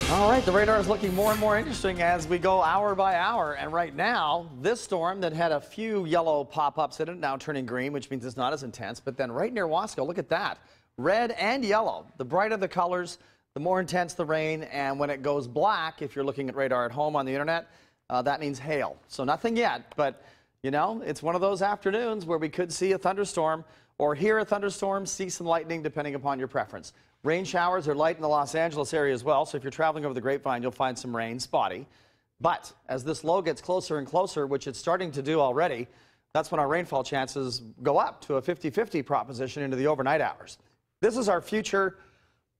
All right, the radar is looking more and more interesting as we go hour by hour. And right now, this storm that had a few yellow pop-ups in it, now turning green, which means it's not as intense. But then right near Wasco, look at that. Red and yellow. The brighter the colors, the more intense the rain. And when it goes black, if you're looking at radar at home on the internet, that means hail. So nothing yet, but you know, it's one of those afternoons where we could see a thunderstorm or hear a thunderstorm, see some lightning, depending upon your preference. Rain showers are light in the Los Angeles area as well, so if you're traveling over the Grapevine, you'll find some rain, spotty. But as this low gets closer and closer, which it's starting to do already, that's when our rainfall chances go up to a 50-50 proposition into the overnight hours. This is our future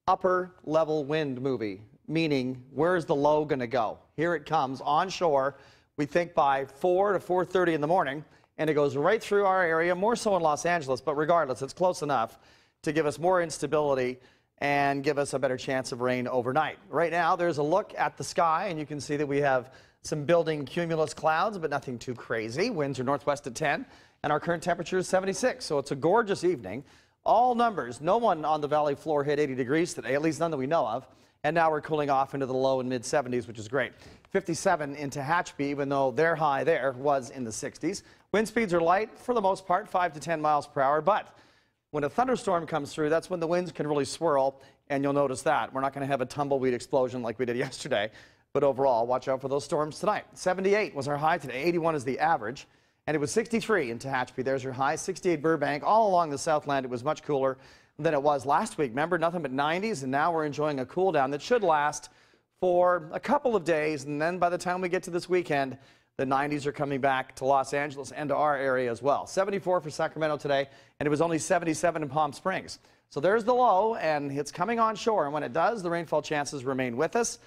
upper level wind movie, meaning where's the low going to go? Here it comes onshore, we think by 4 to 4:30 in the morning, and it goes right through our area, more so in Los Angeles, but regardless, it's close enough to give us more instability and give us a better chance of rain overnight. Right now, there's a look at the sky, and you can see that we have some building cumulus clouds, but nothing too crazy. Winds are northwest at 10, and our current temperature is 76, so it's a gorgeous evening. All numbers, no one on the valley floor hit 80 degrees today, at least none that we know of, and now we're cooling off into the low and mid-70s, which is great. 57 in Tehachapi, even though their high there was in the 60s. Wind speeds are light for the most part, 5 to 10 miles per hour, but when a thunderstorm comes through, that's when the winds can really swirl, and you'll notice that. We're not going to have a tumbleweed explosion like we did yesterday, but overall, watch out for those storms tonight. 78 was our high today, 81 is the average, and it was 63 in Tehachapi. There's your high, 68 Burbank. All along the Southland, it was much cooler than it was last week. Remember, nothing but 90s, and now we're enjoying a cool down that should last for a couple of days, and then by the time we get to this weekend, the 90s are coming back to Los Angeles and to our area as well. 74 for Sacramento today, and it was only 77 in Palm Springs. So there's the low, and it's coming onshore, and when it does, the rainfall chances remain with us.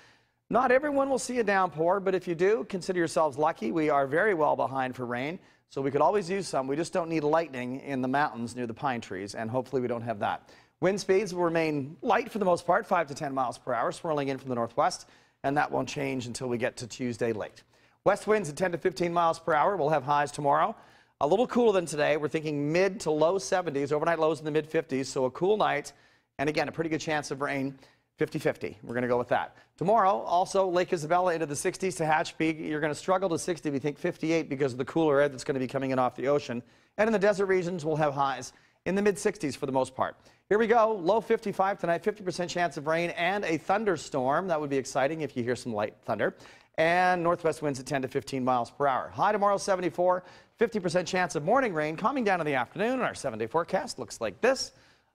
Not everyone will see a downpour, but if you do, consider yourselves lucky. We are very well behind for rain, so we could always use some. We just don't need lightning in the mountains near the pine trees, and hopefully we don't have that. Wind speeds will remain light for the most part, 5 to 10 miles per hour, swirling in from the northwest, and that won't change until we get to Tuesday late. West winds at 10 to 15 miles per hour. We'll have highs tomorrow. A little cooler than today. We're thinking mid to low 70s, overnight lows in the mid 50s, so a cool night. And again, a pretty good chance of rain, 50-50. We're going to go with that. Tomorrow, also Lake Isabella into the 60s. Tehachapi, you're going to struggle to 60. We think 58 because of the cooler air that's going to be coming in off the ocean. And in the desert regions, we'll have highs in the mid 60s for the most part. Here we go. Low 55 tonight, 50% chance of rain and a thunderstorm. That would be exciting if you hear some light thunder. And northwest winds at 10 to 15 miles per hour. High tomorrow, 74, 50% chance of morning rain coming down in the afternoon. And our 7-day forecast looks like this.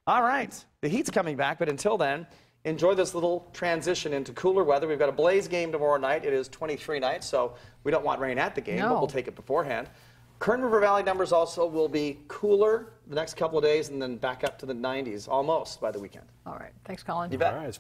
All right, the heat's coming back, but until then, enjoy this little transition into cooler weather. We've got a Blaze game tomorrow night. It is 23 nights, so we don't want rain at the game, but we'll take it beforehand. Kern River Valley numbers also will be cooler the next couple of days and then back up to the 90s almost by the weekend. All right, thanks, Colin. You bet.